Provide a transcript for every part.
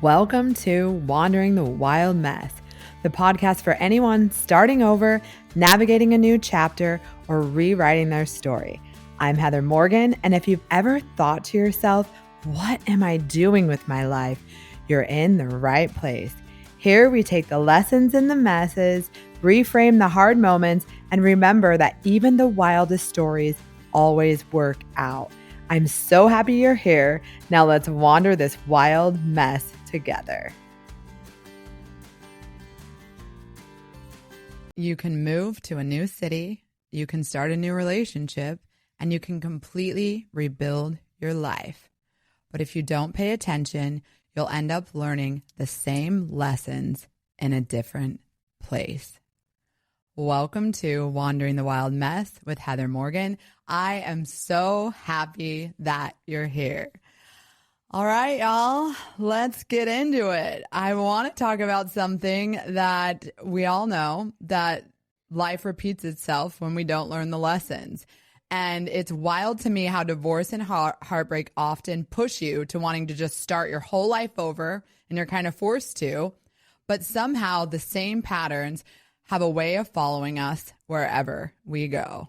Welcome to Wandering the Wild Mess, the podcast for anyone starting over, navigating a new chapter, or rewriting their story. I'm Heather Morgan, and if you've ever thought to yourself, what am I doing with my life? You're in the right place. Here we take the lessons in the messes, reframe the hard moments, and remember that even the wildest stories always work out. I'm so happy you're here. Now let's wander this wild mess together. You can move to a new city, you can start a new relationship, and you can completely rebuild your life. But if you don't pay attention, you'll end up learning the same lessons in a different place. Welcome to Wandering the Wild Mess with Heather Morgan. I am so happy that you're here. All right, y'all, let's get into it. I want to talk about something that we all know, that life repeats itself when we don't learn the lessons. And it's wild to me how divorce and heartbreak often push you to wanting to just start your whole life over, and you're kind of forced to. But somehow the same patterns have a way of following us wherever we go.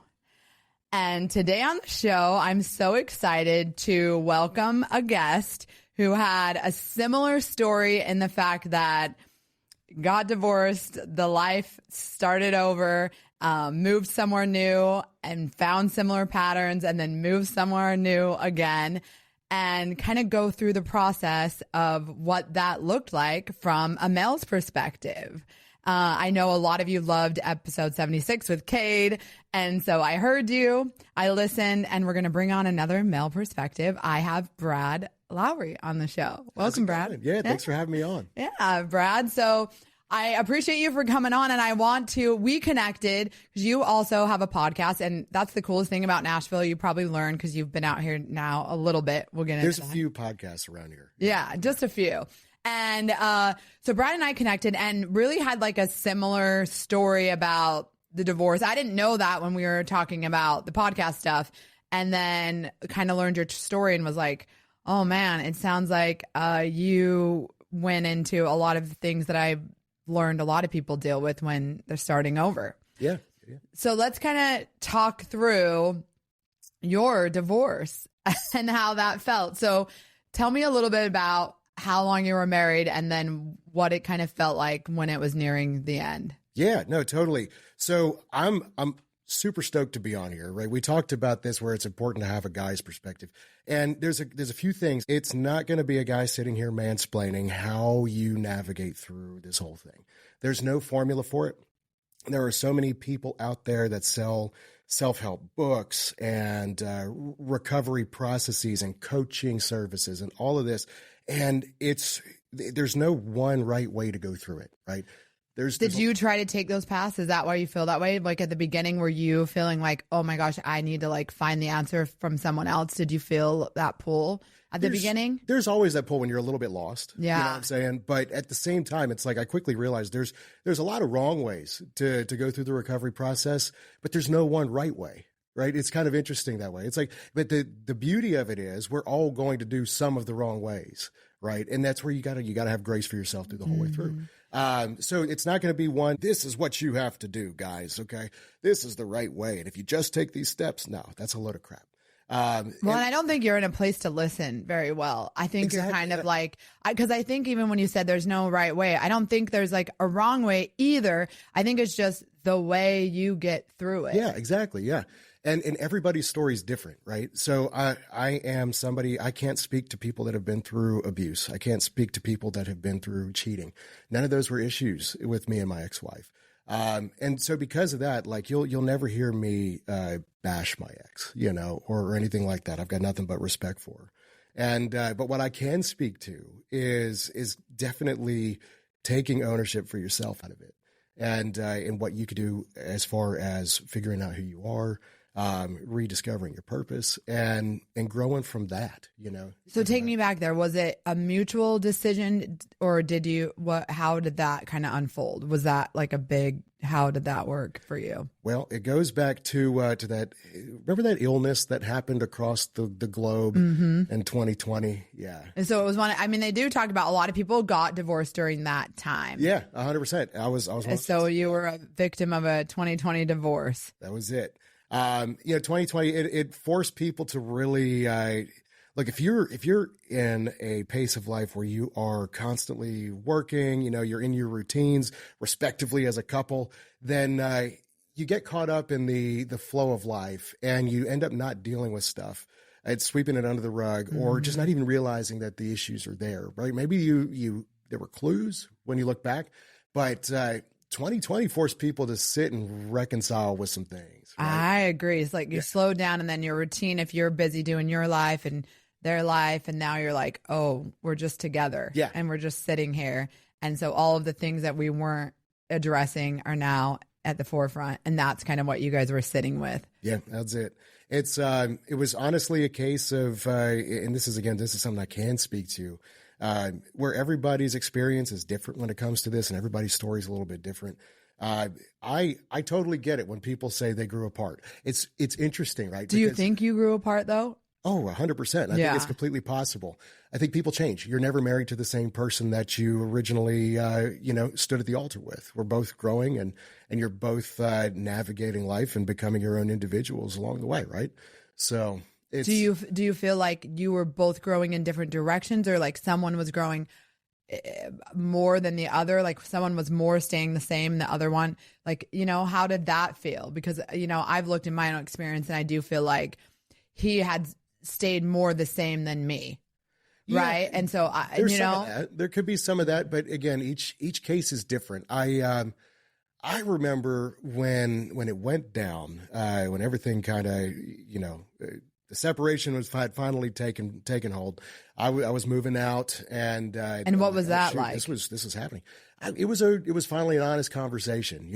And today on the show, I'm so excited to welcome a guest who had a similar story in the fact that got divorced, the life started over, moved somewhere new and found similar patterns, and then moved somewhere new again, and kind of go through the process of what that looked like from a male's perspective. I know a lot of you loved episode 76 with Cade, and so I heard you, I listened, and we're going to bring on another male perspective. I have Brad Lowry on the show. Welcome, Brad. Yeah, thanks for having me on. Yeah, Brad. So I appreciate you for coming on, and we connected because you also have a podcast, and that's the coolest thing about Nashville. You probably learned because you've been out here now a little bit. We'll get into There's that. a few podcasts around here. Yeah, just a few. And so Brad and I connected and really had like a similar story about the divorce. I didn't know that when we were talking about the podcast stuff, and then kind of learned your story and was like, oh man, it sounds like you went into a lot of things that I've learned a lot of people deal with when they're starting over. Yeah. So let's kind of talk through your divorce and how that felt. So tell me a little bit about how long you were married and then what it kind of felt like when it was nearing the end. Yeah, no, totally. So I'm super stoked to be on here, right? We talked about this where it's important to have a guy's perspective. And there's a few things. It's not going to be a guy sitting here mansplaining how you navigate through this whole thing. There's no formula for it. There are so many people out there that sell self-help books and recovery processes and coaching services and all of this. And there's no one right way to go through it, right? Did you try to take those paths? Is that why you feel that way? Like at the beginning, were you feeling like, oh my gosh, I need to like find the answer from someone else? Did you feel that pull at the beginning? There's always that pull when you're a little bit lost. Yeah. You know what I'm saying? But at the same time, it's like I quickly realized there's a lot of wrong ways to go through the recovery process, but there's no one right way. Right. It's kind of interesting that way. It's like, but the beauty of it is we're all going to do some of the wrong ways. Right. And that's where you gotta have grace for yourself through the whole way through. So it's not going to be one, this is what you have to do, guys. Okay. This is the right way. And if you just take these steps, no, that's a load of crap. And I don't think you're in a place to listen very well. I think You're kind of like, because I think even when you said there's no right way, I don't think there's like a wrong way either. I think it's just the way you get through it. Yeah, exactly. Yeah. And everybody's story is different, right? So I am somebody, I can't speak to people that have been through abuse. I can't speak to people that have been through cheating. None of those were issues with me and my ex-wife. And so because of that, like you'll never hear me bash my ex, or anything like that. I've got nothing but respect for her. And but what I can speak to is definitely taking ownership for yourself out of it, and what you could do as far as figuring out who you are. rediscovering your purpose and growing from that, So take me back there. Was it a mutual decision, or how did that kind of unfold? Was that like how did that work for you? Well, it goes back to that. Remember that illness that happened across the globe in 2020? Yeah. And so it was they do talk about a lot of people got divorced during that time. Yeah, 100%. I was one of so you were a victim of a 2020 divorce. That was it. 2020, it forced people to really, look, if you're in a pace of life where you are constantly working, you're in your routines respectively as a couple, then, you get caught up in the flow of life and you end up not dealing with stuff. It's sweeping it under the rug or just not even realizing that the issues are there, right? Maybe there were clues when you look back, but, 2020 forced people to sit and reconcile with some things. Right? I agree. It's like you slow down and then your routine, if you're busy doing your life and their life, and now you're like, oh, we're just together. Yeah. And we're just sitting here. And so all of the things that we weren't addressing are now at the forefront. And that's kind of what you guys were sitting with. Yeah, that's it. It was honestly a case of, and this is something I can speak to, where everybody's experience is different when it comes to this and everybody's story is a little bit different. I totally get it when people say they grew apart. It's interesting, right? Do you think you grew apart though? Oh, 100%. I think it's completely possible. I think people change. You're never married to the same person that you originally, stood at the altar with. We're both growing and you're both, navigating life and becoming your own individuals along the way. Right. So, do you feel like you were both growing in different directions, or like someone was growing more than the other? Like someone was more staying the same, the other one, like, how did that feel? Because, I've looked in my own experience and I do feel like he had stayed more the same than me. Yeah, right. And so, there could be some of that, but again, each case is different. I remember when it went down, when everything kind of, the separation had finally taken hold. I was moving out, and what was that like? This was happening. It was finally an honest conversation.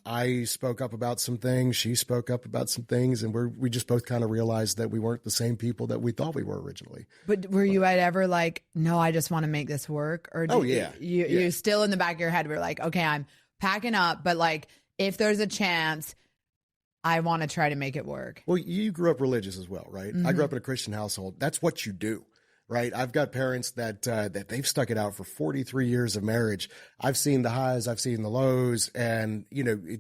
I spoke up about some things. She spoke up about some things, and we just both kind of realized that we weren't the same people that we thought we were originally. But were you ever like, no, I just want to make this work? Or you still in the back of your head were like, okay, I'm packing up, but like if there's a chance, I want to try to make it work. Well, you grew up religious as well, right? I grew up in a Christian household. That's what you do, right? I've got parents that they've stuck it out for 43 years of marriage. I've seen the highs, I've seen the lows, and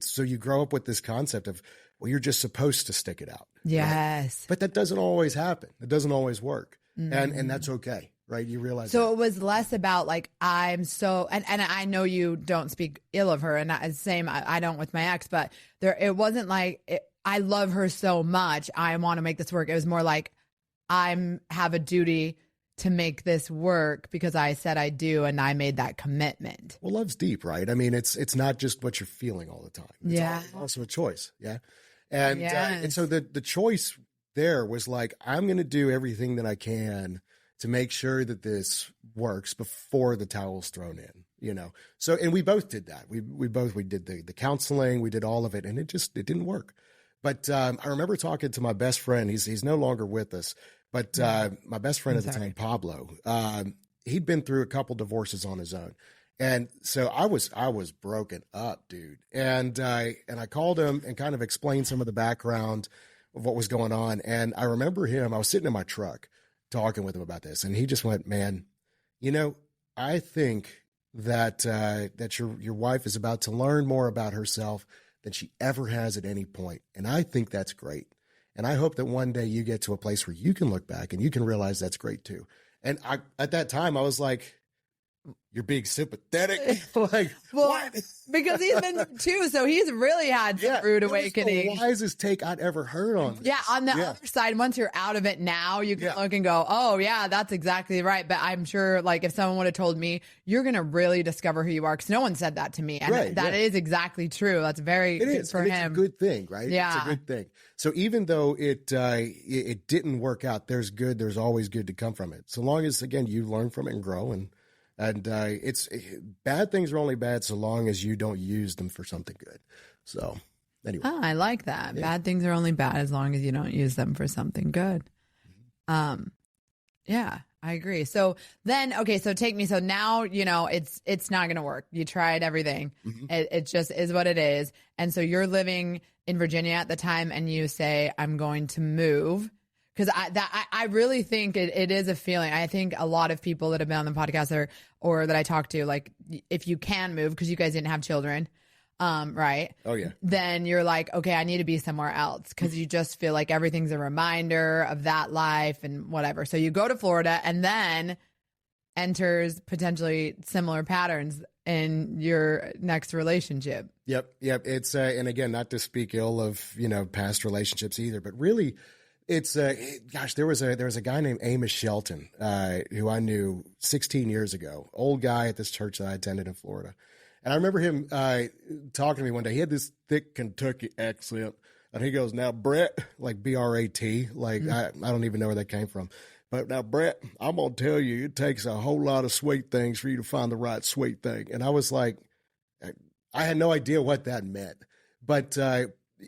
so you grow up with this concept of, well, you're just supposed to stick it out. Yes. Right? But that doesn't always happen. It doesn't always work. And that's okay. Right. You realize. So it was less about like, and I know you don't speak ill of her, and I don't with my ex, but it wasn't like I love her so much, I want to make this work. It was more like I have a duty to make this work because I said I do, and I made that commitment. Well, love's deep, right? I mean, it's not just what you're feeling all the time. It's also a choice. Yeah. And so the choice there was like, I'm going to do everything that I can to make sure that this works before the towel's thrown in, So, and we both did that. We did the counseling, we did all of it, and it didn't work. But I remember talking to my best friend. He's no longer with us, but my best friend at the time, Pablo, he'd been through a couple divorces on his own. And so I was broken up, dude. And I called him and kind of explained some of the background of what was going on. And I remember I was sitting in my truck talking with him about this, and he just went, man, I think that your wife is about to learn more about herself than she ever has at any point. And I think that's great. And I hope that one day you get to a place where you can look back and you can realize that's great too. And at that time I was like, you're being sympathetic. Like, what? Because he's been too, so he's really had some rude awakening. That's the wisest take I'd ever heard on this. Yeah, on the other side, once you're out of it now, you can look and go, oh yeah, that's exactly right. But I'm sure, like, if someone would have told me, you're going to really discover who you are, because no one said that to me. And that is exactly true. That's very good for him. It's a good thing, right? Yeah. It's a good thing. So even though it didn't work out, there's always good to come from it. So long as, again, you learn from it and grow, and it's bad things are only bad so long as you don't use them for something good. So Anyway. Oh, I like that. Yeah. Bad things are only bad as long as you don't use them for something good. Yeah, I agree. So then, okay, so take me. So now, it's not going to work. You tried everything. It just is what it is. And so you're living in Virginia at the time and you say, I'm going to move. Because I really think it is a feeling. I think a lot of people that have been on the podcast or that I talk to, like, if you can move, because you guys didn't have children, right? Oh, yeah. Then you're like, okay, I need to be somewhere else, because you just feel like everything's a reminder of that life and whatever. So you go to Florida and then enters potentially similar patterns in your next relationship. Yep. It's and again, not to speak ill of past relationships either, but really. It's gosh, there was a guy named Amos Shelton who I knew 16 years ago, old guy at this church that I attended in Florida. And I remember him talking to me one day. He had this thick Kentucky accent, and he goes, "Now, Brett," like B-R-A-T, like I don't even know where that came from. But now, Brett, I'm going to tell you, it takes a whole lot of sweet things for you to find the right sweet thing. And I was like, I had no idea what that meant. But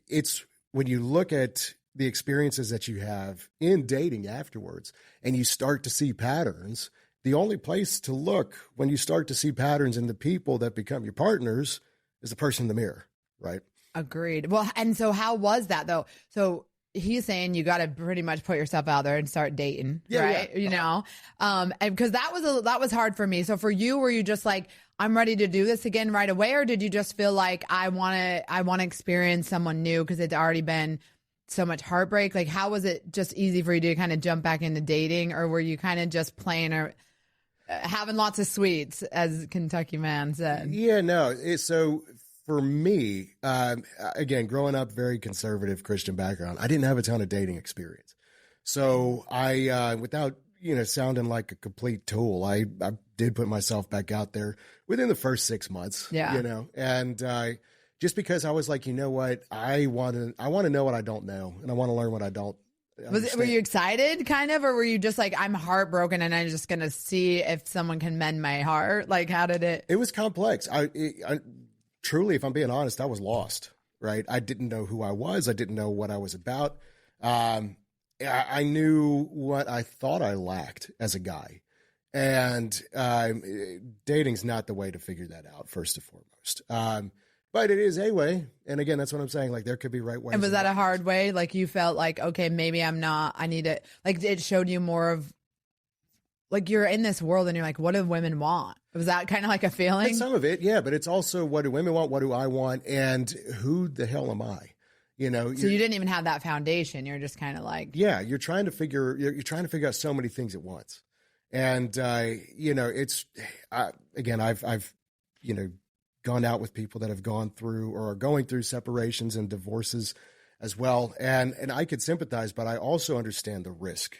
it's when you look at the experiences that you have in dating afterwards, and you start to see patterns, the only place to look when you start to see patterns in the people that become your partners is the person in the mirror, right? Agreed. Well, and so how was that though? So he's saying you got to pretty much put yourself out there and start dating, right? Yeah. And because that was hard for me. So for you, were you just like, I'm ready to do this again right away? Or did you just feel like I want to experience someone new because it's already been so much heartbreak? Like, how was it just easy for you to kind of jump back into dating, or were you kind of just playing or having lots of sweets, as Kentucky Man said? Yeah, no. So for me, again, growing up, very conservative Christian background, I didn't have a ton of dating experience. So I, without, sounding like a complete tool, I did put myself back out there within the first 6 months, and just because I was like, you know what, I want to know what I don't know, and I want to learn what I don't. Were you excited, kind of, or were you just like, I'm heartbroken and I'm just gonna see if someone can mend my heart? Like, how did it? It was complex. I truly, if I'm being honest, I was lost. Right, I didn't know who I was. I didn't know what I was about. I knew what I thought I lacked as a guy, and dating's not the way to figure that out. First and foremost. But it is a way. And again, that's what I'm saying. Like, there could be right ways. And was that a hard way? Like, you felt like, okay, maybe I'm not, I need it. Like, it showed you more of, like, you're in this world and you're like, what do women want? Was that kind of like a feeling? And some of it, yeah. But it's also, what do women want? What do I want? And who the hell am I? So you didn't even have that foundation. You're just kind of like, yeah, you're trying to figure out so many things at once. And, it's, again, I've gone out with people that have gone through or are going through separations and divorces as well. And I could sympathize, but I also understand the risk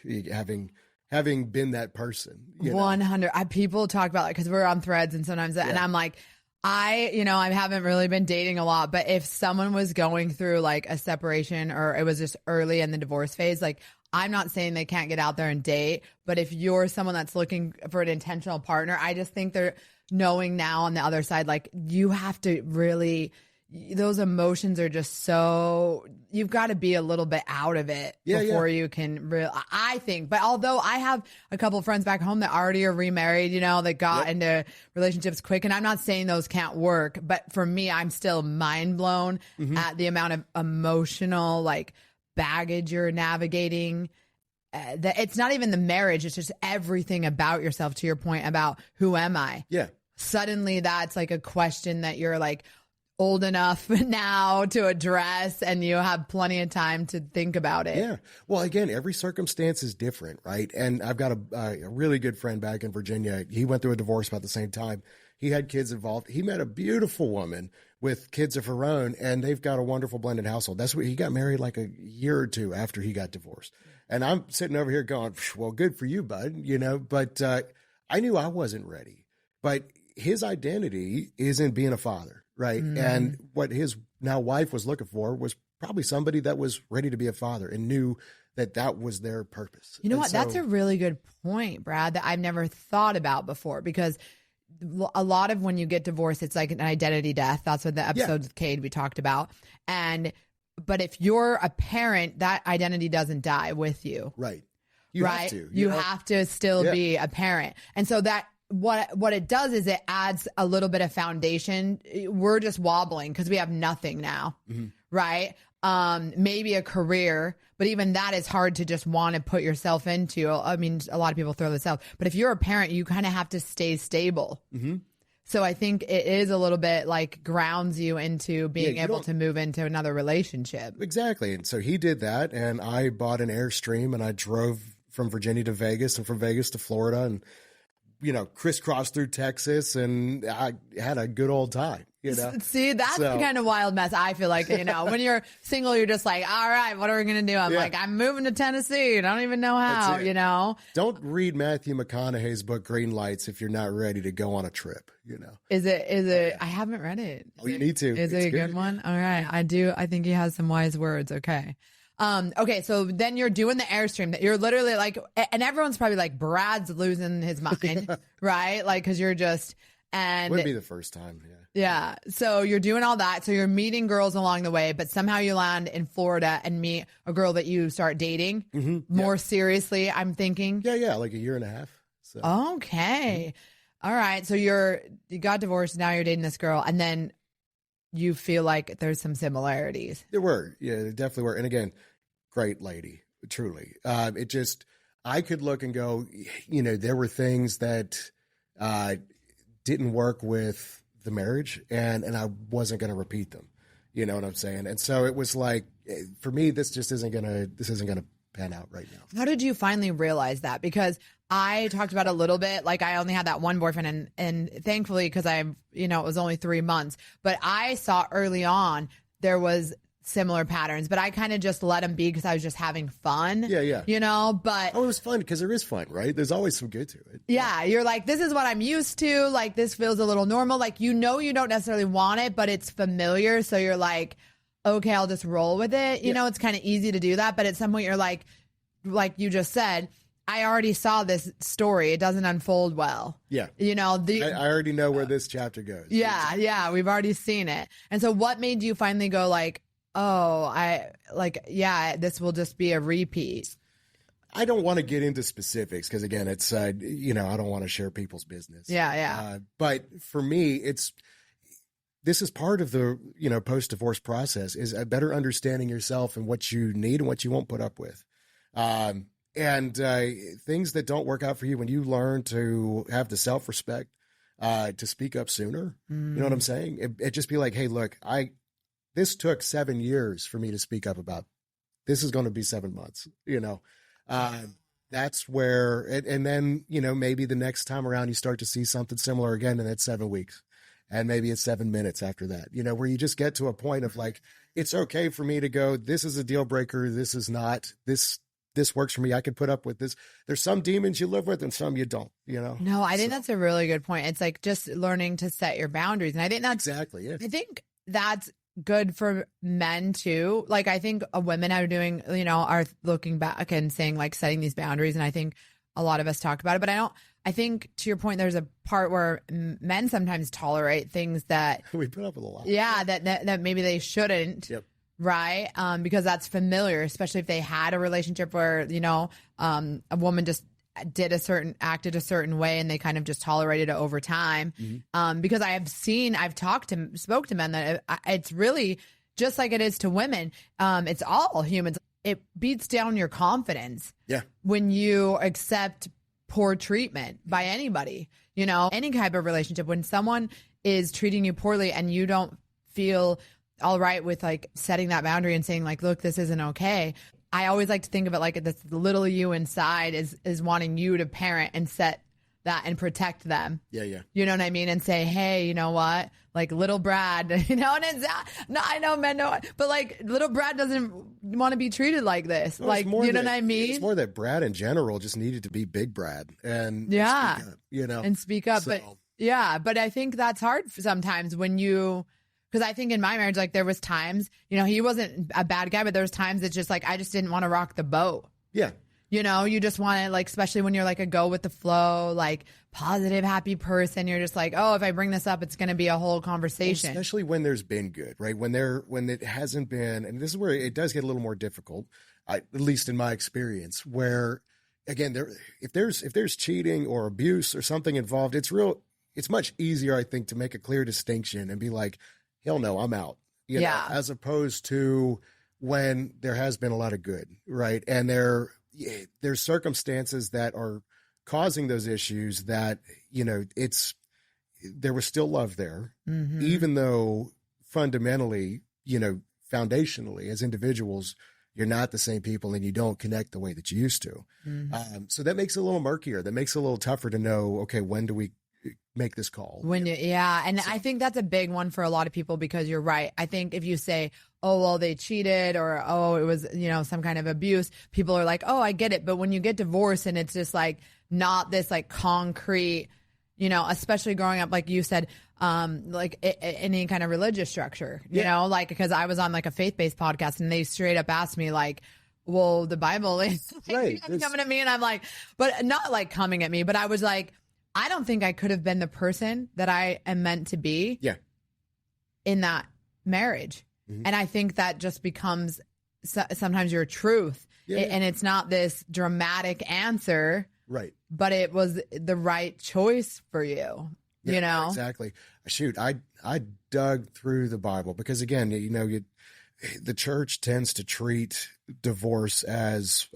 having been that person. 100. People talk about it because we're on threads and sometimes, and I'm like, I haven't really been dating a lot, but if someone was going through like a separation or it was just early in the divorce phase, like, I'm not saying they can't get out there and date, but if you're someone that's looking for an intentional partner, I just think they're knowing now on the other side, like, you have to really, those emotions are just so, you've got to be a little bit out of it before you can really, I think. But although I have a couple of friends back home that already are remarried, that got into relationships quick, and I'm not saying those can't work, but for me, I'm still mind blown at the amount of emotional, like, baggage you're navigating. That it's not even the marriage, it's just everything about yourself, to your point about who am I? Yeah. Suddenly that's like a question that you're like old enough now to address, and you have plenty of time to think about it. Yeah. Well, again, every circumstance is different, right? And I've got a really good friend back in Virginia. He went through a divorce about the same time. He had kids involved. He met a beautiful woman with kids of her own, and they've got a wonderful blended household. That's what he got married like a year or two after he got divorced. And I'm sitting over here going, well, good for you, bud, but I knew I wasn't ready. But his identity is in being a father, right? And what his now wife was looking for was probably somebody that was ready to be a father and knew that was their purpose. You know what? That's a really good point, Brad, that I've never thought about before, because a lot of when you get divorced, it's like an identity death. That's what the episodes with Cade we talked about. But if you're a parent, that identity doesn't die with you. Right. You have to. You have to still be a parent. And so that what it does is it adds a little bit of foundation. We're just wobbling because we have nothing now. Right. Maybe a career, but even that is hard to just want to put yourself into. I mean, a lot of people throw this out, but if you're a parent, you kind of have to stay stable. So I think it is a little bit like grounds you into being able to move into another relationship. Exactly. And so he did that, and I bought an Airstream, and I drove from Virginia to Vegas and from Vegas to Florida, and crisscrossed through Texas, and I had a good old time. See, that's the kind of wild mess I feel like, when you're single, you're just like, all right, what are we going to do? I'm like, I'm moving to Tennessee. I don't even know how, Don't read Matthew McConaughey's book, Green Lights, if you're not ready to go on a trip, Is it, I haven't read it. You need to. Is it a good one? All right. I do. I think he has some wise words. Okay. Okay, so then you're doing the Airstream that you're literally like, and everyone's probably like, Brad's losing his mind, right? Like, cause you're just, and wouldn't be the first time. Yeah. So you're doing all that. So you're meeting girls along the way, but somehow you land in Florida and meet a girl that you start dating more seriously, I'm thinking. Yeah. Like a year and a half. So. Okay. All right. So you got divorced. Now you're dating this girl, and then you feel like there's some similarities. There were. Yeah, there definitely were. And again, great lady, truly. I could look and go, there were things that didn't work with the marriage, and I wasn't going to repeat them. You know what I'm saying? And so it was like, for me, this isn't going to pan out right now. How did you finally realize that? Because I talked about it a little bit. Like, I only had that one boyfriend, and thankfully, because it was only 3 months, but I saw early on there was similar patterns, but I kind of just let them be because I was just having fun. Yeah. But it was fun because there is fun, right? There's always some good to it. Yeah. You're like, this is what I'm used to. Like, this feels a little normal. Like, you don't necessarily want it, but it's familiar. So you're like, okay, I'll just roll with it. It's kind of easy to do that. But at some point you're like you just said, I already saw this story. It doesn't unfold well. Yeah. I already know where this chapter goes. Yeah. Yeah. We've already seen it. And so what made you finally go like, this will just be a repeat? I don't want to get into specifics because, again, it's, I don't want to share people's business. Yeah. But for me, this is part of the, post-divorce process, is a better understanding yourself and what you need and what you won't put up with. And things that don't work out for you, when you learn to have the self-respect to speak up sooner, you know what I'm saying? It just be like, hey, look, this took 7 years for me to speak up about. This is going to be 7 months, That's where, and then, maybe the next time around you start to see something similar again, and it's 7 weeks. And maybe it's 7 minutes after that, where you just get to a point of like, it's okay for me to go, this is a deal breaker. This is not, this works for me. I could put up with this. There's some demons you live with and some you don't, No, I think that's a really good point. It's like just learning to set your boundaries. And I think that's exactly it. I think that's good for men too. Like, I think women are doing, are looking back and saying like setting these boundaries. And I think a lot of us talk about it, but I think to your point, there's a part where men sometimes tolerate things that we put up with a lot. Yeah. That maybe they shouldn't. Yep. Right. Because that's familiar, especially if they had a relationship where, a woman just acted a certain way and they kind of just tolerated it over time. Because I've spoke to men that it's really just like it is to women. It's all humans. It beats down your confidence. Yeah. When you accept poor treatment by anybody, any type of relationship, when someone is treating you poorly and you don't feel all right with like setting that boundary and saying like, look, this isn't okay. I always like to think of it like this little you inside is wanting you to parent and set that and protect them. Yeah. You know what I mean? And say, hey, you know what? Like little Brad, and it's no, I know men know, but like little Brad doesn't want to be treated like this. Well, like, you know what I mean? It's more that Brad in general just needed to be big Brad and speak up, and speak up. So. But I think that's hard sometimes when because I think in my marriage, like there was times, he wasn't a bad guy, but there was times it's just like, I just didn't want to rock the boat. Yeah. You just want to like, especially when you're like a go with the flow, like positive, happy person. You're just like, oh, if I bring this up, it's going to be a whole conversation. Well, especially when there's been good, right? When it hasn't been, and this is where it does get a little more difficult, at least in my experience, where again, if there's cheating or abuse or something involved, it's much easier, I think, to make a clear distinction and be like, hell no, I'm out. You know, as opposed to when there has been a lot of good, right? And there's circumstances that are causing those issues that, you know, there was still love there, even though fundamentally, you know, foundationally as individuals, you're not the same people and you don't connect the way that you used to. So that makes it a little murkier. That makes it a little tougher to know, okay, when do we make this call? And I think that's a big one for a lot of people, because you're right. I think if you say, oh, well, they cheated, or, oh, it was, you know, some kind of abuse, people are like, oh, I get it. But when you get divorced and it's just like not this like concrete, you know, especially growing up, like you said, like any kind of religious structure, you know, like, because I was on like a faith-based podcast and they straight up asked me like, well, the Bible is like, coming at me, and I'm like, but not like coming at me, but I was like, I don't think I could have been the person that I am meant to be in that marriage. And I think that just becomes sometimes your truth. And it's not this dramatic answer, right? But it was the right choice for you, you know? Exactly. Shoot, I dug through the Bible because, again, you know, the church tends to treat divorce as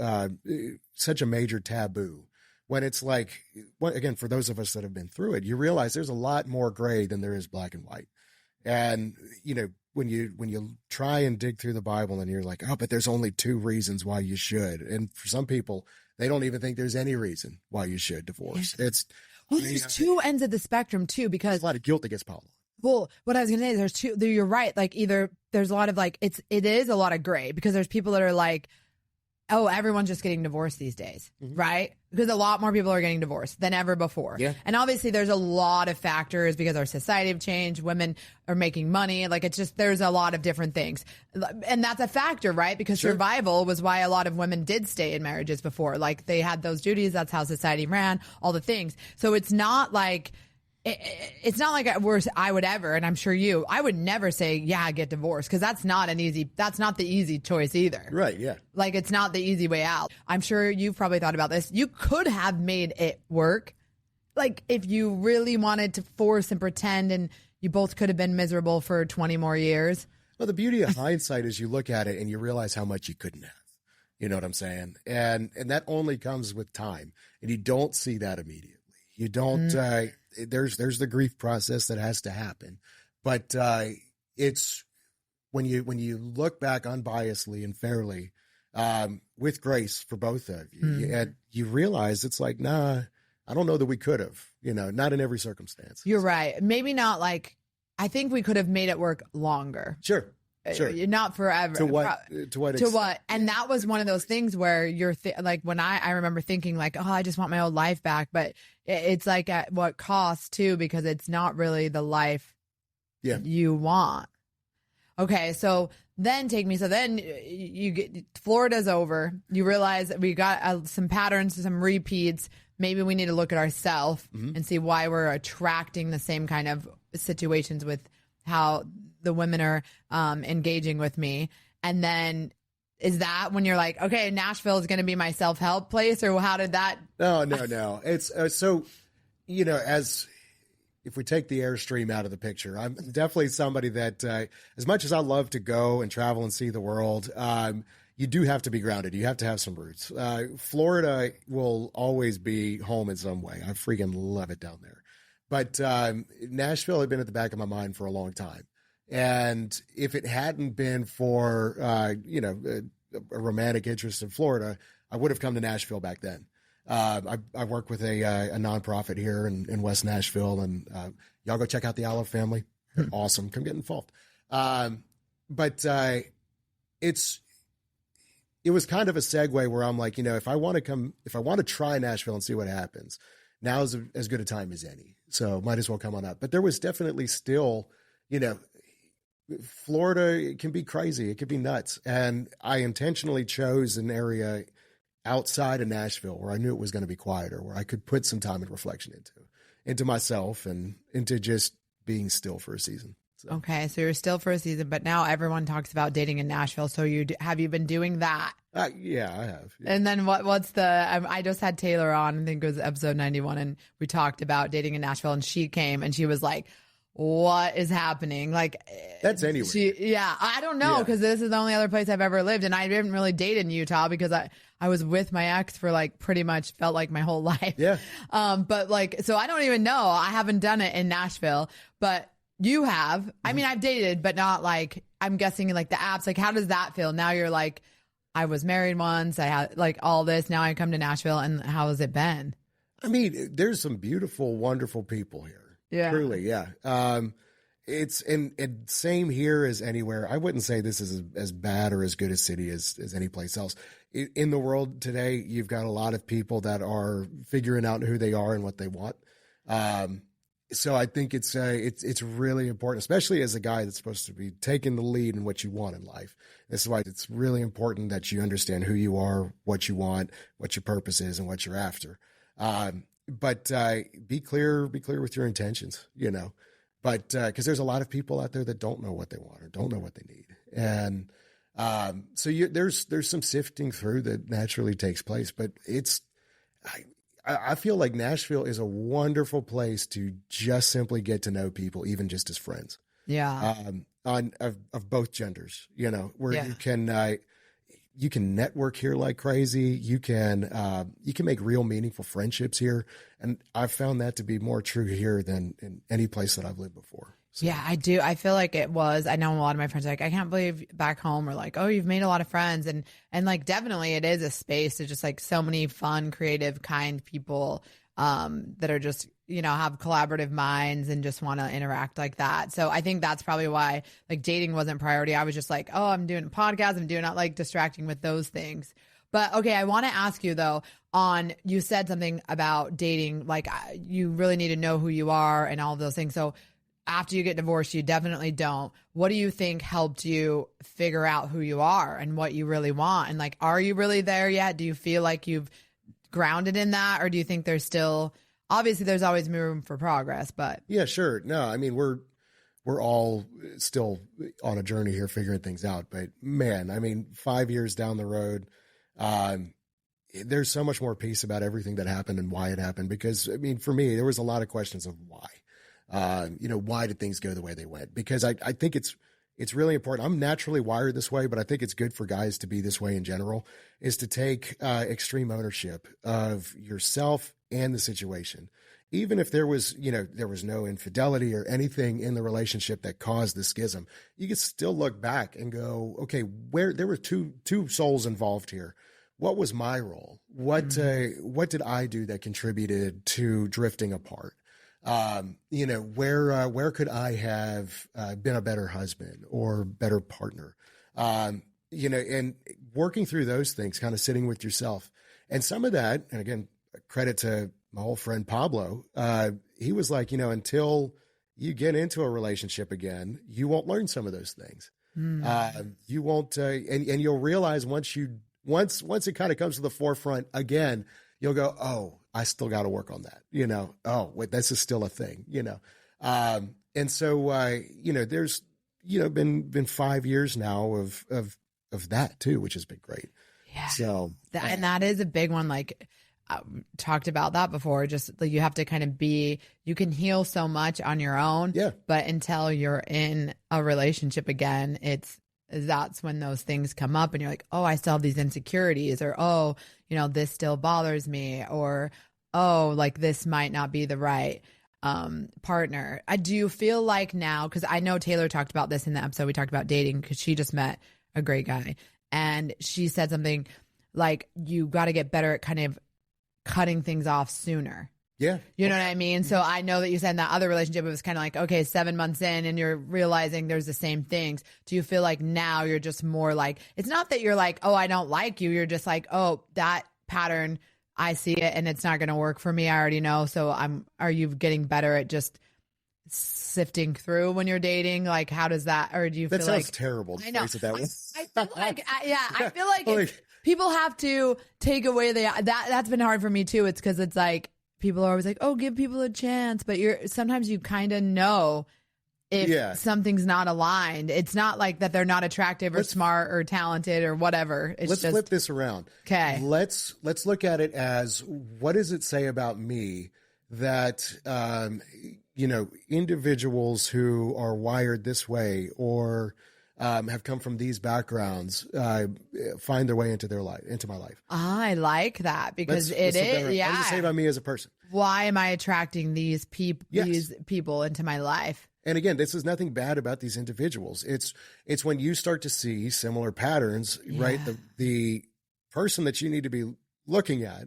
such a major taboo. When it's like, again, for those of us that have been through it, you realize there's a lot more gray than there is black and white. And, you know, when you try and dig through the Bible and you're like, oh, but there's only 2 reasons why you should. And for some people, they don't even think there's any reason why you should divorce. There's 2 ends of the spectrum too, because there's a lot of guilt that gets piled on. Well, what I was going to say is there's 2, you're right. Like either there's a lot of like, it is a lot of gray, because there's people that are like, oh, everyone's just getting divorced these days, right? Because a lot more people are getting divorced than ever before. Yeah. And obviously there's a lot of factors because our society have changed. Women are making money. Like it's just, there's a lot of different things. And that's a factor, right? Because survival was why a lot of women did stay in marriages before. Like they had those duties. That's how society ran, all the things. So it's not like, I would ever, and I'm sure I would never say, yeah, get divorced, because that's not the easy choice either. Right, yeah. Like it's not the easy way out. I'm sure you've probably thought about this. You could have made it work. Like if you really wanted to force and pretend, and you both could have been miserable for 20 more years. Well, the beauty of hindsight is you look at it and you realize how much you couldn't have. You know what I'm saying? And that only comes with time. And you don't see that immediately. You don't, there's the grief process that has to happen, but it's when you look back unbiasedly and fairly, with grace for both of you, and you realize it's like, nah, I don't know that we could have, you know, not in every circumstance. You're right. Maybe not like, I think we could have made it work longer. Sure. Not forever. To what extent? And that was one of those things where you're like, when I remember thinking like, oh, I just want my old life back. But it's like at what cost too, because it's not really the life you want. Okay. So then you get, Florida's over. You realize that we got some patterns, some repeats. Maybe we need to look at ourselves and see why we're attracting the same kind of situations with how the women are engaging with me. And then is that when you're like, okay, Nashville is going to be my self-help place, or how did that? No. It's so, you know, if we take the Airstream out of the picture, I'm definitely somebody that as much as I love to go and travel and see the world, you do have to be grounded. You have to have some roots. Florida will always be home in some way. I freaking love it down there. But Nashville had been at the back of my mind for a long time. And if it hadn't been for, a romantic interest in Florida, I would have come to Nashville back then. I work with a nonprofit here in West Nashville, and y'all go check out the Olive family. They're awesome. Come get involved. But it was kind of a segue where I'm like, you know, if I want to try Nashville and see what happens, now is as good a time as any. So might as well come on up. But there was definitely still, you know, Florida, it can be crazy. It can be nuts. And I intentionally chose an area outside of Nashville where I knew it was going to be quieter, where I could put some time and reflection into myself and into just being still for a season. So. Okay, so you're still for a season, but now everyone talks about dating in Nashville. So have you been doing that? Yeah, I have. Yeah. And then what's I just had Taylor on, I think it was episode 91, and we talked about dating in Nashville, and she came and she was like, what is happening? Like, that's anywhere. I don't know, because this is the only other place I've ever lived, and I didn't really date in Utah because I was with my ex for like pretty much felt like my whole life. Yeah. But like, so I don't even know. I haven't done it in Nashville, but you have. I mean, I've dated, but not like, I'm guessing like the apps. Like, how does that feel? Now you're like, I was married once. I had like all this. Now I come to Nashville, and how has it been? I mean, there's some beautiful, wonderful people here. Yeah. Truly, yeah. It's and same here as anywhere. I wouldn't say this is as bad or as good a city as any place else. In the world today, you've got a lot of people that are figuring out who they are and what they want. So I think it's really important, especially as a guy that's supposed to be taking the lead in what you want in life. This is why it's really important that you understand who you are, what you want, what your purpose is, and what you're after. But be clear with your intentions, you know. But because there's a lot of people out there that don't know what they want or don't know what they need, and so there's some sifting through that naturally takes place. But I feel like Nashville is a wonderful place to just simply get to know people, even just as friends. Yeah. Of both genders, you know, where you can network here like crazy. You can make real meaningful friendships here. And I've found that to be more true here than in any place that I've lived before. So. Yeah, I do. I feel like it was. I know a lot of my friends are like, I can't believe back home are like, oh, you've made a lot of friends. And like, definitely it is a space to just like so many fun, creative, kind people that are just, you know, have collaborative minds and just want to interact like that. So I think that's probably why like dating wasn't priority. I was just like, oh, I'm doing a podcast. I'm doing not like distracting with those things. But okay, I want to ask you though, you said something about dating, like you really need to know who you are and all of those things. So after you get divorced, you definitely don't. What do you think helped you figure out who you are and what you really want? And like, are you really there yet? Do you feel like you've grounded in that? Or do you think there's still, obviously there's always room for progress, but. Yeah, sure. No, I mean, we're all still on a journey here figuring things out, but man, I mean, 5 years down the road, there's so much more peace about everything that happened and why it happened. Because I mean, for me, there was a lot of questions of why. Why did things go the way they went? Because I think it's really important. I'm naturally wired this way, but I think it's good for guys to be this way in general, is to take extreme ownership of yourself and the situation. Even if there was no infidelity or anything in the relationship that caused the schism, you could still look back and go, okay, where there were two souls involved here. What was my role? What did I do that contributed to drifting apart? Where could I have been a better husband or better partner? And working through those things, kind of sitting with yourself. And some of that, and again, credit to my old friend Pablo, he was like, until you get into a relationship again, you won't learn some of those things. You won't, and you'll realize once it kind of comes to the forefront again, you'll go, oh, I still got to work on that. Oh, wait, this is still a thing, And so, there's, been 5 years now of that too, which has been great. Yeah. So, and that is a big one. Like, talked about that before, just like you have to kind of you can heal so much on your own. Yeah. But until you're in a relationship again, that's when those things come up and you're like, oh, I still have these insecurities, or, oh, this still bothers me, or, oh, like this might not be the right partner. Do you feel like now, because I know Taylor talked about this in the episode, we talked about dating because she just met a great guy, and she said something like, you got to get better at kind of cutting things off sooner. Yeah. You know what I mean? So I know that you said in that other relationship, it was kind of like, okay, 7 months in and you're realizing there's the same things. Do you feel like now you're just more like, it's not that you're like, oh, I don't like you. You're just like, oh, that pattern, I see it and it's not going to work for me. I already know. So are you getting better at just sifting through when you're dating? Like, how does that, or do you feel like. That sounds terrible. I know. It that way. I feel like, I feel like people have to take away that's been hard for me too. It's because it's like people are always like, oh, give people a chance, but sometimes you kind of know if something's not aligned. It's not like that they're not attractive or smart or talented or whatever. Let's flip this around. Okay. Let's look at it as, what does it say about me that individuals who are wired this way or have come from these backgrounds find their way into my life. I like that because it is. Yeah. What does it say about me as a person? Why am I attracting these people into my life? And again, this is nothing bad about these individuals. It's when you start to see similar patterns, right? The person that you need to be looking at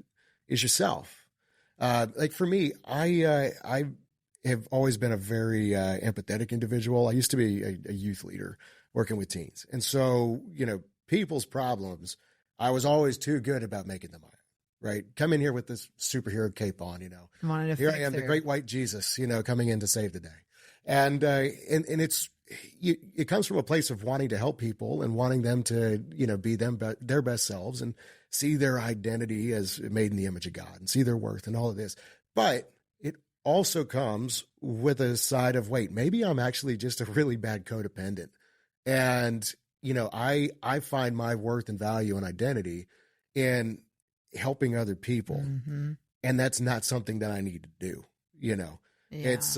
is yourself. Like for me, I have always been a very empathetic individual. I used to be a youth leader working with teens. And so, people's problems, I was always too good about making them right. Come in here with this superhero cape on, here I am, the great white Jesus, coming in to save the day. And it comes from a place of wanting to help people and wanting them to, be their best selves and see their identity as made in the image of God and see their worth and all of this. But it also comes with a side of, wait, maybe I'm actually just a really bad codependent. And, I find my worth and value and identity in helping other people. Mm-hmm. And that's not something that I need to do, It's,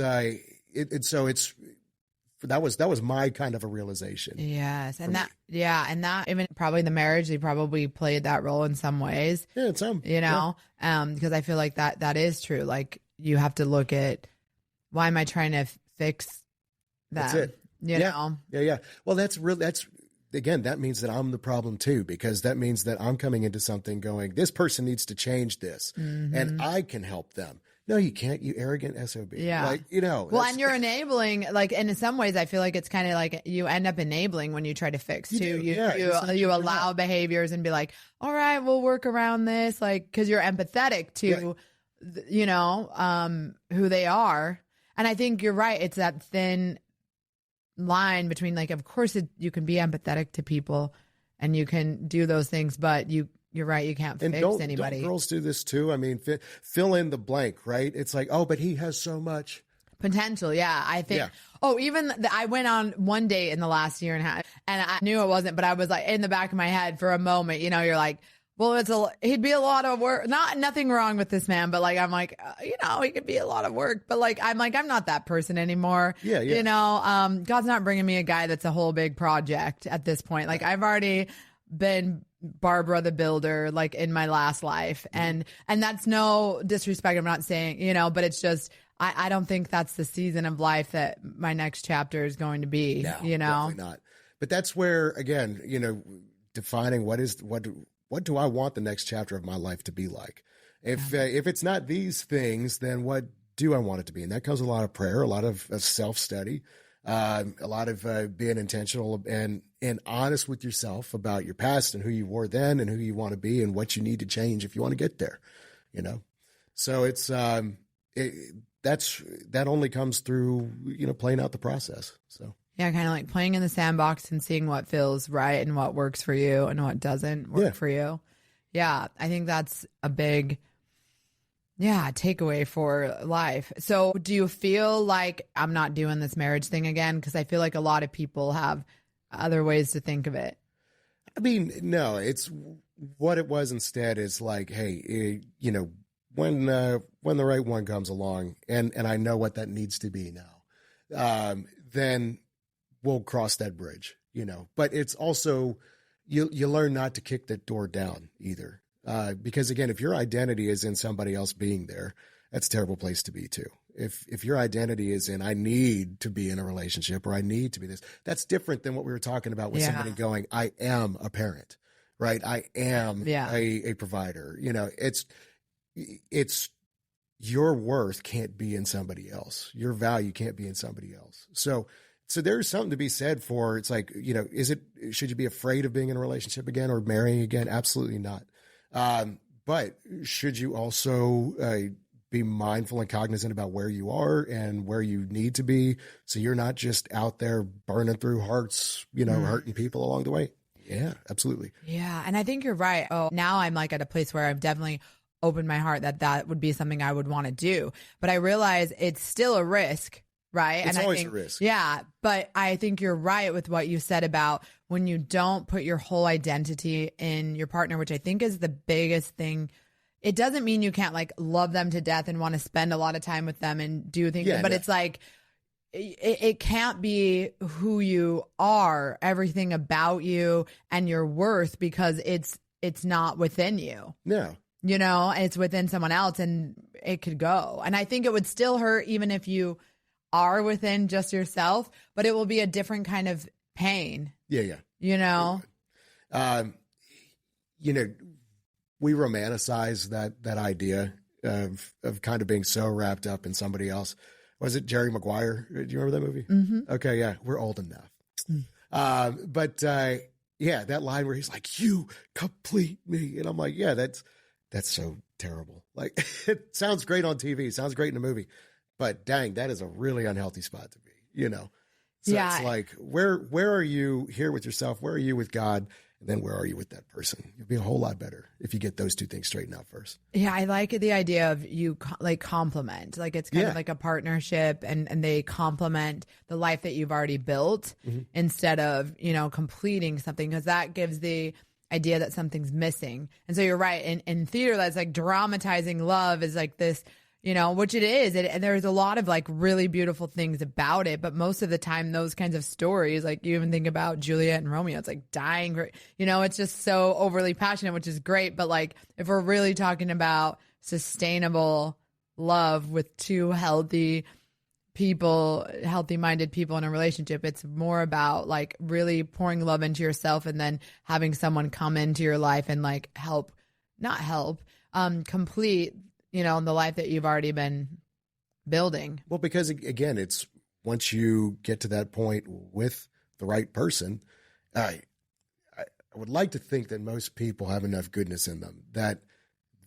that was my kind of a realization. Yes. And that even probably the marriage, they probably played that role in some ways. Yeah, in some, because I feel like that is true. Like you have to look at, why am I trying to fix them? That's it. know? Yeah. Well, again, that means that I'm the problem too, because that means that I'm coming into something going, this person needs to change this and I can help them. No, you can't, you arrogant SOB. Yeah. Well, and you're enabling, and in some ways I feel like it's kind of like you end up enabling when you try to fix too. You allow behaviors and be like, all right, we'll work around this. Cause you're empathetic to, who they are. And I think you're right. It's that thin line between of course you can be empathetic to people and you can do those things, but you're right. You can't fix anybody. Don't girls do this too? I mean, fill in the blank, right? It's like, oh, but he has so much potential. Yeah. I think, I went on one date in the last year and a half and I knew it wasn't, but I was like in the back of my head for a moment, you're like, well, he'd be a lot of work. Nothing wrong with this man, but I'm like, he could be a lot of work. But I'm not that person anymore. Yeah. God's not bringing me a guy that's a whole big project at this point. I've already been Barbara the Builder, in my last life, and that's no disrespect. I'm not saying, but it's just I don't think that's the season of life that my next chapter is going to be. No, definitely not. But that's where again, defining what do I want the next chapter of my life to be like? If it's not these things, then what do I want it to be? And that comes with a lot of prayer, a lot of self-study, a lot of being intentional and honest with yourself about your past and who you were then and who you want to be and what you need to change if you want to get there, So it's that only comes through playing out the process. So. Yeah, kind of like playing in the sandbox and seeing what feels right and what works for you and what doesn't work for you. Yeah, I think that's a big, takeaway for life. So do you feel like I'm not doing this marriage thing again? Because I feel like a lot of people have other ways to think of it. I mean, no, it's what it was instead is like, hey, when the right one comes along and I know what that needs to be now, then we'll cross that bridge, but it's also, you learn not to kick that door down either. Because again, if your identity is in somebody else being there, that's a terrible place to be too. If your identity is in, I need to be in a relationship or I need to be this, that's different than what we were talking about with somebody going, I am a parent, right? I am a provider, it's your worth can't be in somebody else. Your value can't be in somebody else. So there's something to be said for, it's like, should you be afraid of being in a relationship again or marrying again? Absolutely not. But should you also be mindful and cognizant about where you are and where you need to be so you're not just out there burning through hearts, hurting people along the way? Yeah, absolutely. Yeah. And I think you're right. Oh, now I'm like at a place where I've definitely opened my heart that would be something I would want to do. But I realize it's still a risk, right? It's and always I think, a risk. Yeah. But I think you're right with what you said about when you don't put your whole identity in your partner, which I think is the biggest thing. It doesn't mean you can't like love them to death and want to spend a lot of time with them and do things, but it's like, it can't be who you are, everything about you and your worth, because it's not within you. No. You know, it's within someone else, and it could go. And I think it would still hurt even if you are within just yourself, but it will be a different kind of pain. Yeah. You know? We romanticize that idea of kind of being so wrapped up in somebody else. Was it Jerry Maguire? Do you remember that movie? Mm-hmm. Okay, yeah, we're old enough. But that line where he's like, "You complete me," and I'm like, yeah, that's so terrible. Like, it sounds great on TV, sounds great in a movie, but dang, that is a really unhealthy spot to be. You know, so it's like, where are you here with yourself? Where are you with God? And then where are you with that person? You'll be a whole lot better if you get those two things straightened out first. Yeah, I like the idea of you like complement. Like it's kind of like a partnership, and they complement the life that you've already built instead of, completing something, because that gives the idea that something's missing. And so you're right. In theater, that's like dramatizing love is like this, which it is. And there's a lot of like really beautiful things about it. But most of the time, those kinds of stories, like you even think about Juliet and Romeo, it's like dying, it's just so overly passionate, which is great. But like, if we're really talking about sustainable love with two healthy minded people in a relationship, it's more about like really pouring love into yourself and then having someone come into your life and like complete the life that you've already been building. Well, because again, it's once you get to that point with the right person, I would like to think that most people have enough goodness in them that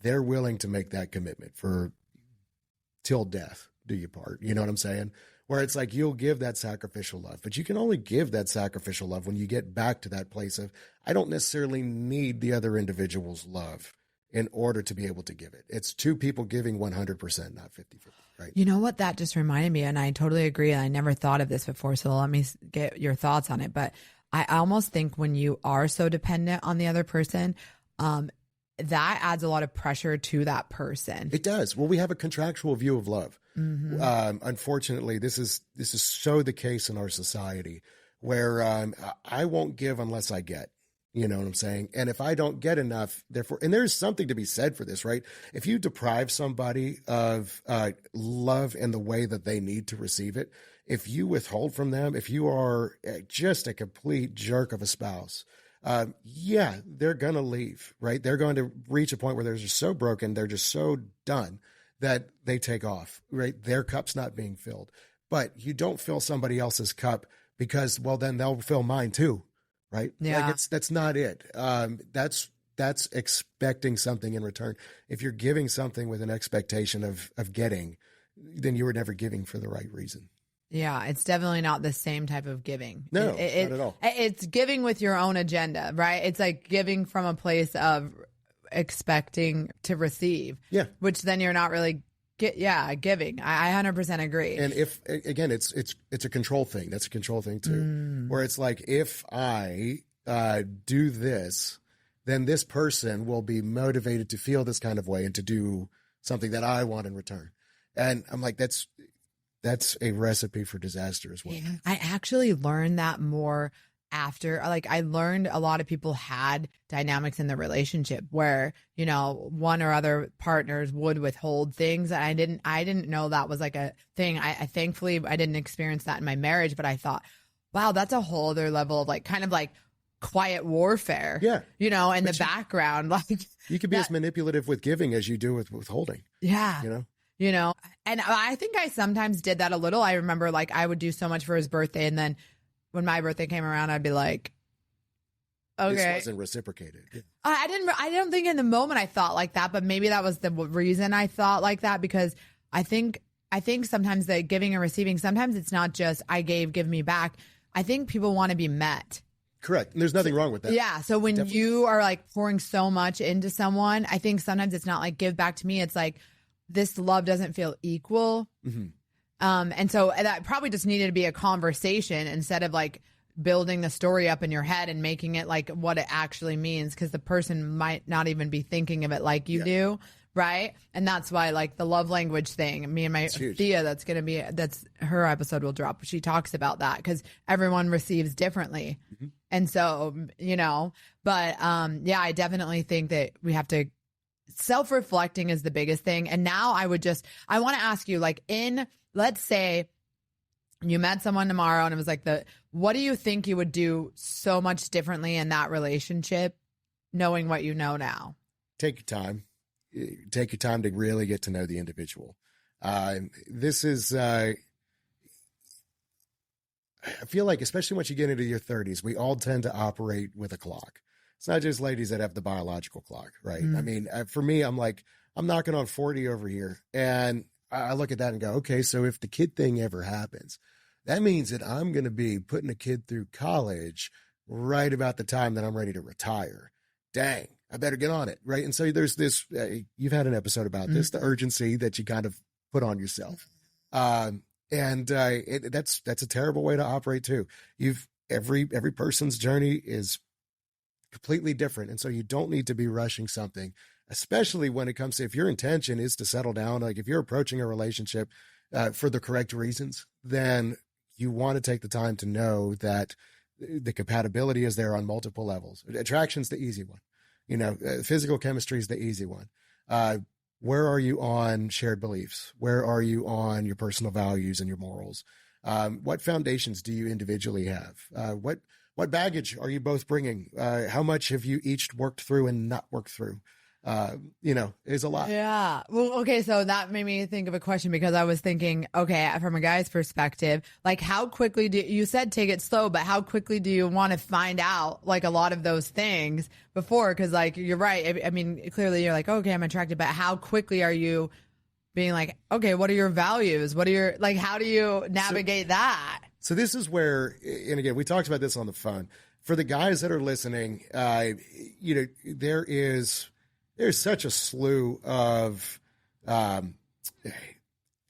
they're willing to make that commitment for till death do you part. You know what I'm saying? Where it's like, you'll give that sacrificial love, but you can only give that sacrificial love when you get back to that place of, I don't necessarily need the other individual's love in order to be able to give it. It's two people giving 100%, not 50-50, right? You know what? That just reminded me, and I totally agree. And I never thought of this before, so let me get your thoughts on it. But I almost think when you are so dependent on the other person, that adds a lot of pressure to that person. It does. Well, we have a contractual view of love. Unfortunately, this is so the case in our society where I won't give unless I get. You know what I'm saying? And if I don't get enough, therefore, and there's something to be said for this, right? If you deprive somebody of love in the way that they need to receive it, if you withhold from them, if you are just a complete jerk of a spouse, they're going to leave, right? They're going to reach a point where they're just so broken, they're just so done that they take off, right? Their cup's not being filled. But you don't fill somebody else's cup because, well, then they'll fill mine too. Right? Yeah. Like that's not it. That's expecting something in return. If you're giving something with an expectation of getting, then you were never giving for the right reason. Yeah, it's definitely not the same type of giving. No, not at all. It's giving with your own agenda, right? It's like giving from a place of expecting to receive. Yeah. Which then you're not really giving. I 100% agree. And if, again, it's a control thing. That's a control thing too, where it's like, if I do this, then this person will be motivated to feel this kind of way and to do something that I want in return. And I'm like, that's a recipe for disaster as well. Yeah. I actually learned that more after, like, I learned a lot of people had dynamics in the relationship where, one or other partners would withhold things. And I didn't know that was like a thing. I thankfully, I didn't experience that in my marriage, but I thought, wow, that's a whole other level of like, kind of like quiet warfare. Yeah. In the background. Like, you could be as manipulative with giving as you do with withholding. Yeah. And I think I sometimes did that a little. I remember like I would do so much for his birthday, and then when my birthday came around, I'd be like, okay. This wasn't reciprocated. Yeah. I don't think in the moment I thought like that, but maybe that was the reason I thought like that, because I think sometimes the giving and receiving, sometimes it's not just I gave, give me back. I think people want to be met. Correct. And there's nothing wrong with that. Yeah. So when Definitely. you are like pouring so much into someone, I think sometimes it's not like give back to me. It's like this love doesn't feel equal. Mm-hmm. And so that probably just needed to be a conversation instead of like building the story up in your head and making it like what it actually means, because the person might not even be thinking of it like you do. Right. And that's why like the love language thing, me and my Thea, that's her episode will drop. She talks about that because everyone receives differently. Mm-hmm. And so, but yeah, I definitely think that we have to, self-reflecting is the biggest thing. And now I want to ask you, like, let's say you met someone tomorrow and it was like what do you think you would do so much differently in that relationship, knowing what you know now? Take your time. Take your time to really get to know the individual. This is, I feel like, especially once you get into your 30s, we all tend to operate with a clock. It's not just ladies that have the biological clock, right? Mm. I mean, for me, I'm like, I'm knocking on 40 over here. And I look at that and go, okay, so if the kid thing ever happens, that means that I'm going to be putting a kid through college right about the time that I'm ready to retire. Dang, I better get on it, right? And so there's this, you've had an episode about this, the urgency that you kind of put on yourself. That's a terrible way to operate too. Every person's journey is completely different. And so you don't need to be rushing something, especially when it comes to, if your intention is to settle down, like if you're approaching a relationship for the correct reasons, then you want to take the time to know that the compatibility is there on multiple levels. Attraction's the easy one. Physical chemistry is the easy one. Where are you on shared beliefs? Where are you on your personal values and your morals? What foundations do you individually have? What baggage are you both bringing? How much have you each worked through and not worked through? Is a lot. Yeah. Well, okay. So that made me think of a question, because I was thinking, okay, from a guy's perspective, like how quickly you said take it slow, but how quickly do you want to find out like a lot of those things before? Cause like, you're right. I mean, clearly you're like, okay, I'm attracted, but how quickly are you being like, okay, what are your values? How do you navigate that? So this is where, and again, we talked about this on the phone. For the guys that are listening, there's such a slew of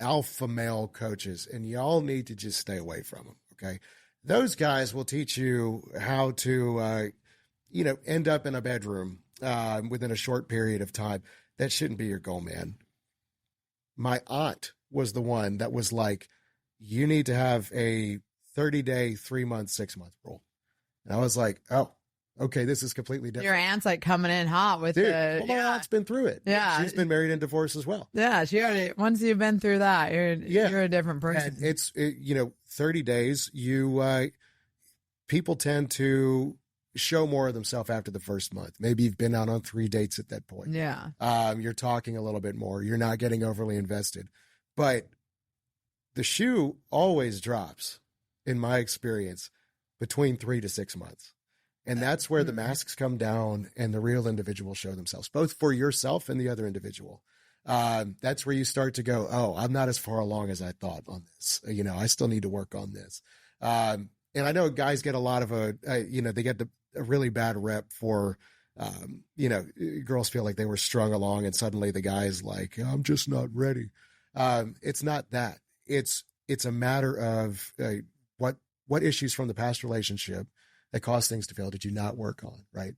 alpha male coaches, and y'all need to just stay away from them, okay? Those guys will teach you how to, end up in a bedroom within a short period of time. That shouldn't be your goal, man. My aunt was the one that was like, you need to have a 30-day, 3-month, 6-month rule. And I was like, oh, okay, this is completely different. Your aunt's like coming in hot with my aunt's been through it. Yeah. She's been married and divorced as well. Yeah. Once you've been through that, you're a different person. And 30 days, people tend to show more of themselves after the first month. Maybe you've been out on 3 dates at that point. Yeah. You're talking a little bit more. You're not getting overly invested. But the shoe always drops, in my experience, between 3 to 6 months. And that's where the masks come down and the real individual show themselves, both for yourself and the other individual. That's where you start to go, oh, I'm not as far along as I thought on this. I still need to work on this. And I know guys get a lot of they get a really bad rep for, girls feel like they were strung along and suddenly the guy's like, I'm just not ready. It's not that. It's a matter of what issues from the past relationship that caused things to fail did you not work on, right?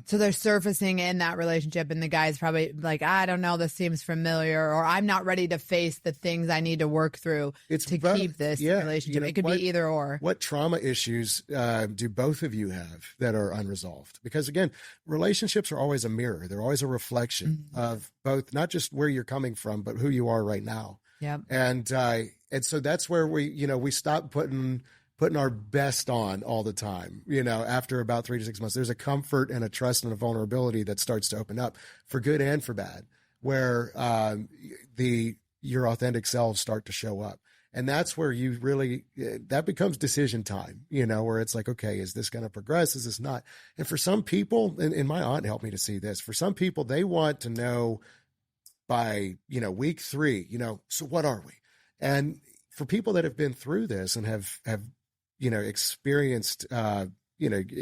So they're surfacing in that relationship, and the guy's probably like, I don't know, this seems familiar, or I'm not ready to face the things I need to work through keep this relationship. It could be either or. What trauma issues do both of you have that are unresolved? Because again, relationships are always a mirror. They're always a reflection of both, not just where you're coming from, but who you are right now. Yeah. And so that's where we stop putting our best on all the time. After about 3 to 6 months, there's a comfort and a trust and a vulnerability that starts to open up for good and for bad, where your authentic selves start to show up. And that's where you really, that becomes decision time, where it's like, okay, is this going to progress? Is this not? And for some people, and my aunt helped me to see this, for some people, they want to know by, week 3, so what are we? And for people that have been through this and have experienced,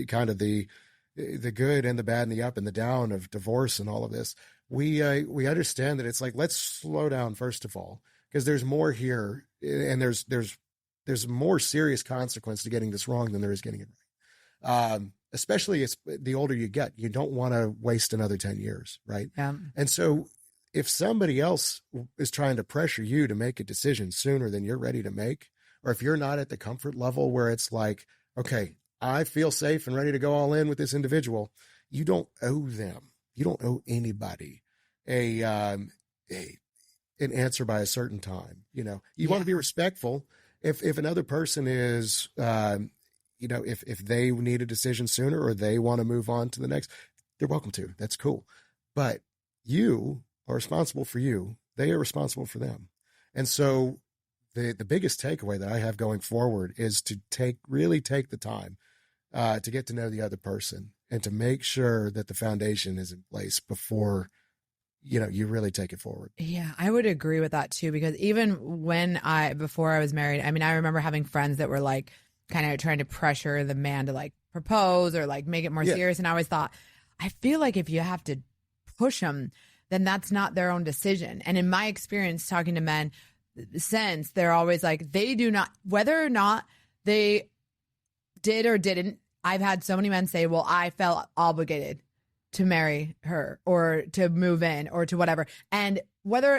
kind of the good and the bad and the up and the down of divorce and all of this, we understand that it's like, let's slow down first of all, because there's more here, and there's more serious consequence to getting this wrong than there is getting it right. Especially it's the older you get, you don't want to waste another 10 years. Right. Yeah. And so if somebody else is trying to pressure you to make a decision sooner than you're ready to make, or if you're not at the comfort level where it's like, okay, I feel safe and ready to go all in with this individual, you don't owe them. You don't owe anybody an answer by a certain time. You want to be respectful. If another person is, if they need a decision sooner or they want to move on to the next, they're welcome to. That's cool. But you are responsible for you. They are responsible for them. And so the biggest takeaway that I have going forward is to really take the time to get to know the other person and to make sure that the foundation is in place before, you really take it forward. Yeah, I would agree with that too, because even before I was married, I mean, I remember having friends that were like kind of trying to pressure the man to like propose or like make it more serious. And I always thought, I feel like if you have to push them, then that's not their own decision. And in my experience talking to men, since they're always like, they do not, whether or not they did or didn't, I've had so many men say, well, I felt obligated to marry her or to move in or to whatever. And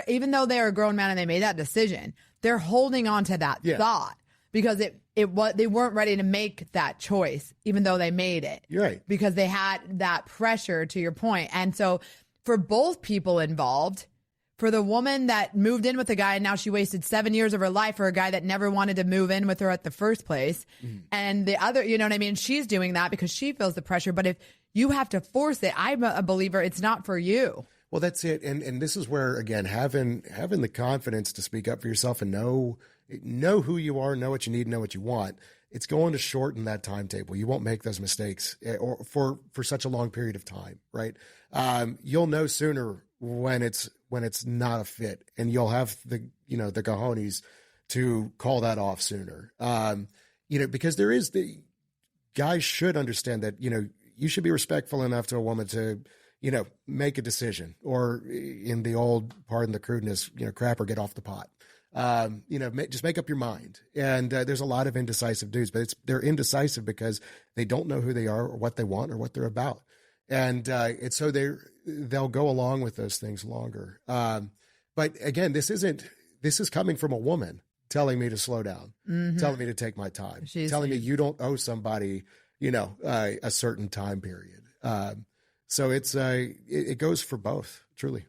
even though they're a grown man and they made that decision, they're holding on to that thought because they weren't ready to make that choice, even though they made it. You're right. Because they had that pressure, to your point. And so for both people involved, for the woman that moved in with the guy and now she wasted 7 years of her life for a guy that never wanted to move in with her at the first place. Mm. And the other, you know what I mean? She's doing that because she feels the pressure. But if you have to force it, I'm a believer it's not for you. Well, that's it. And this is where, again, having the confidence to speak up for yourself and know who you are, know what you need, know what you want. It's going to shorten that timetable. You won't make those mistakes or for such a long period of time, right? You'll know sooner when it's not a fit, and you'll have the cojones to call that off sooner. Because there is guys should understand that, you should be respectful enough to a woman to, make a decision, or in the old, pardon the crudeness, crap or get off the pot. Just make up your mind. And there's a lot of indecisive dudes, but they're indecisive because they don't know who they are or what they want or what they're about. And so they'll go along with those things longer. But again, this is coming from a woman telling me to slow down, telling me to take my time, telling me you don't owe somebody, a certain time period. So it goes for both, truly.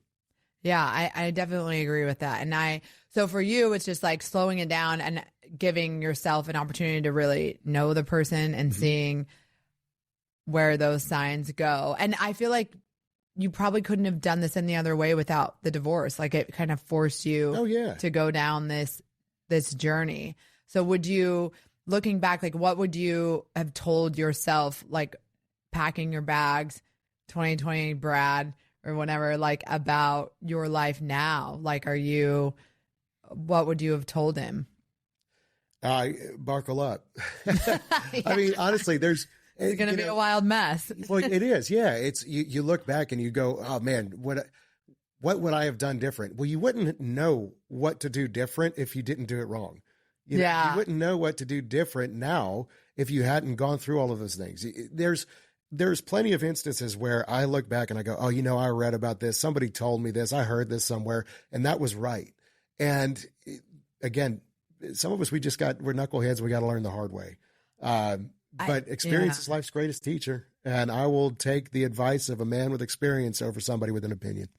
Yeah, I definitely agree with that. And so for you, it's just like slowing it down and giving yourself an opportunity to really know the person and seeing where those signs go. And I feel like you probably couldn't have done this any other way without the divorce. Like it kind of forced you to go down this journey. So looking back, like what would you have told yourself, like packing your bags, 2020 Brad or whatever, like about your life now? Like, what would you have told him? Buckle up. I mean, honestly, it's going to be a wild mess. Well, it is. Yeah. It's you look back and you go, oh man, what would I have done different? Well, you wouldn't know what to do different if you didn't do it wrong. You wouldn't know what to do different now if you hadn't gone through all of those things. There's plenty of instances where I look back and I go, oh, I read about this. Somebody told me this. I heard this somewhere, and that was right. And again, some of us, we're knuckleheads. We got to learn the hard way. But experience is life's greatest teacher. And I will take the advice of a man with experience over somebody with an opinion.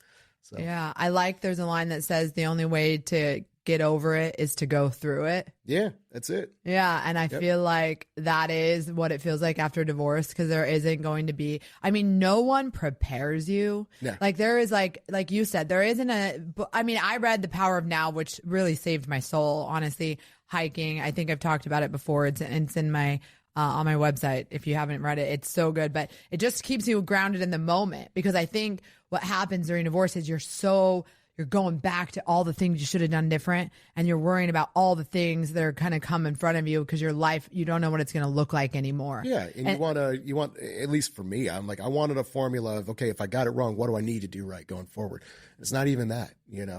So. Yeah. There's a line that says the only way to get over it is to go through it. Yeah, that's it. Yeah. And I feel like that is what it feels like after divorce, because there isn't going to be, no one prepares you. Yeah. Like there is like you said, there isn't I read The Power of Now, which really saved my soul, honestly. Hiking. I think I've talked about it before. It's in my, on my website. If you haven't read it, it's so good, but it just keeps you grounded in the moment, because I think what happens during divorce is you're you're going back to all the things you should have done different, and you're worrying about all the things that are kind of come in front of you because your life, you don't know what it's going to look like anymore. Yeah, and you want, at least for me, I'm like, I wanted a formula of, okay, if I got it wrong, what do I need to do right going forward? It's not even that,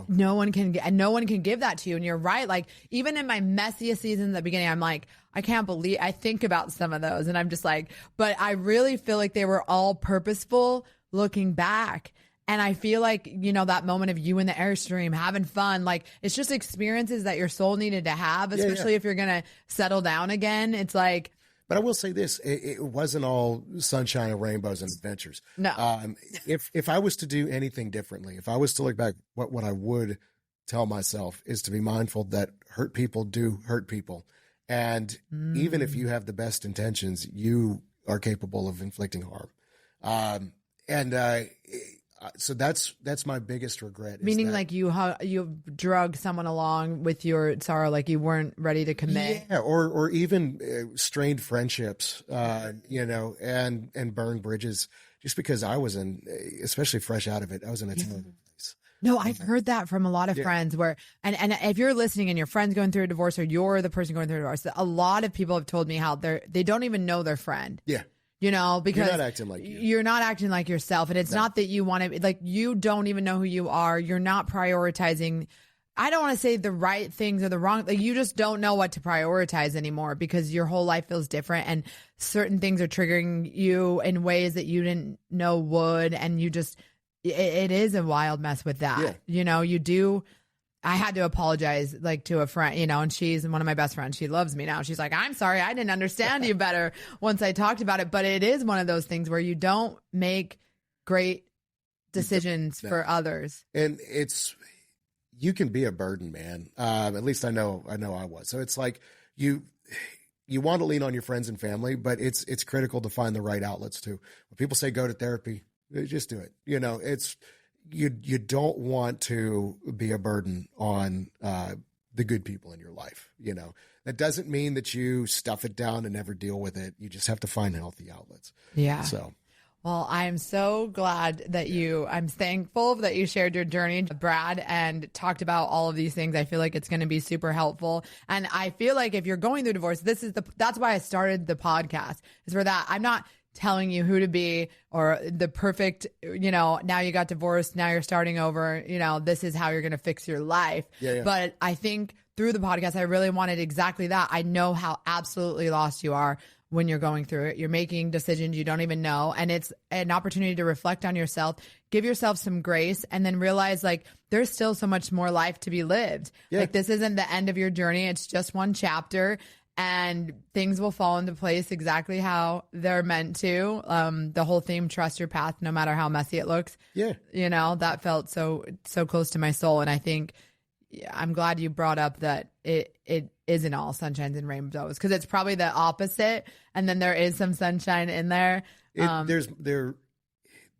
No one can give that to you. And you're right. Like, even in my messiest seasons at the beginning, I'm like, I can't believe, I think about some of those and I'm just like, but I really feel like they were all purposeful looking back. And I feel like, that moment of you in the Airstream having fun, like, it's just experiences that your soul needed to have, especially if you're going to settle down again. It's like, but I will say this, it wasn't all sunshine and rainbows and adventures. No. If I was to do anything differently, if I was to look back, what I would tell myself is to be mindful that hurt people do hurt people. And even if you have the best intentions, you are capable of inflicting harm. So that's my biggest regret. Meaning like you drug someone along with your sorrow, like you weren't ready to commit. Yeah, or even strained friendships, and burned bridges just because I was especially fresh out of it, I was in a terrible place. No, I've heard that from a lot of friends where, and if you're listening and your friend's going through a divorce or you're the person going through a divorce, a lot of people have told me how they don't even know their friend. Yeah. Because you're not acting like you. You're not acting like yourself. And it's not that you want to, like, you don't even know who you are. You're not prioritizing. I don't want to say the right things or the wrong. Like, you just don't know what to prioritize anymore because your whole life feels different and certain things are triggering you in ways that you didn't know would. And you just, it is a wild mess with that. Yeah. You do. I had to apologize to a friend, and she's one of my best friends. She loves me now. She's like, I'm sorry. I didn't understand you better once I talked about it. But it is one of those things where you don't make great decisions for others. And you can be a burden, man. At least I know I was. So it's like you want to lean on your friends and family, but it's critical to find the right outlets too. When people say go to therapy, just do it. You don't want to be a burden on the good people in your life. That doesn't mean that you stuff it down and never deal with it. You just have to find healthy outlets. Yeah. So, well, I'm so glad that I'm thankful that you shared your journey, Brad, and talked about all of these things. I feel like it's going to be super helpful. And I feel like if you're going through divorce, that's why I started the podcast, is for that. I'm not telling you who to be or the perfect, now you got divorced, now you're starting over, this is how you're going to fix your life. Yeah. But I think through the podcast, I really wanted exactly that. I know how absolutely lost you are when you're going through it. You're making decisions you don't even know. And it's an opportunity to reflect on yourself, give yourself some grace, and then realize there's still so much more life to be lived. Yeah. This isn't the end of your journey. It's just one chapter. And things will fall into place exactly how they're meant to. The whole theme, trust your path, no matter how messy it looks. Yeah. That felt so close to my soul. And I think I'm glad you brought up that it isn't all sunshines and rainbows, because it's probably the opposite. And then there is some sunshine in there. There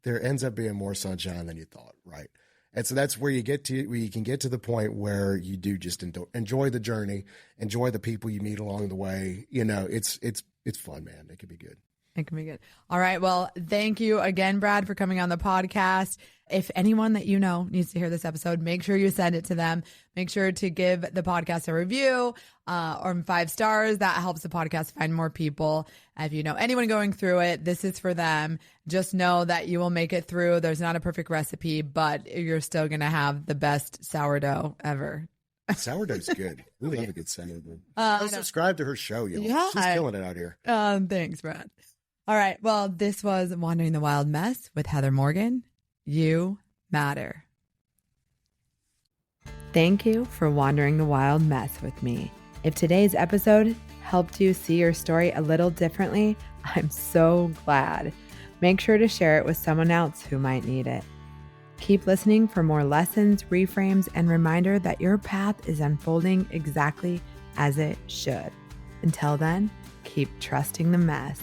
ends up being more sunshine than you thought, right? And so that's where you can get to the point where you do just enjoy the journey, enjoy the people you meet along the way. It's fun, man. It could be good. It can be good. All right. Well, thank you again, Brad, for coming on the podcast. If anyone that needs to hear this episode, make sure you send it to them. Make sure to give the podcast a review or 5 stars. That helps the podcast find more people. If you know anyone going through it, this is for them. Just know that you will make it through. There's not a perfect recipe, but you're still going to have the best sourdough ever. Sourdough's good. We love a good sourdough. Subscribe to her show, y'all. Yeah, she's killing it out here. Thanks, Brad. All right. Well, this was Wandering the Wild Mess with Heather Morgan. You matter. Thank you for wandering the wild mess with me. If today's episode helped you see your story a little differently, I'm so glad. Make sure to share it with someone else who might need it. Keep listening for more lessons, reframes, and reminder that your path is unfolding exactly as it should. Until then, keep trusting the mess.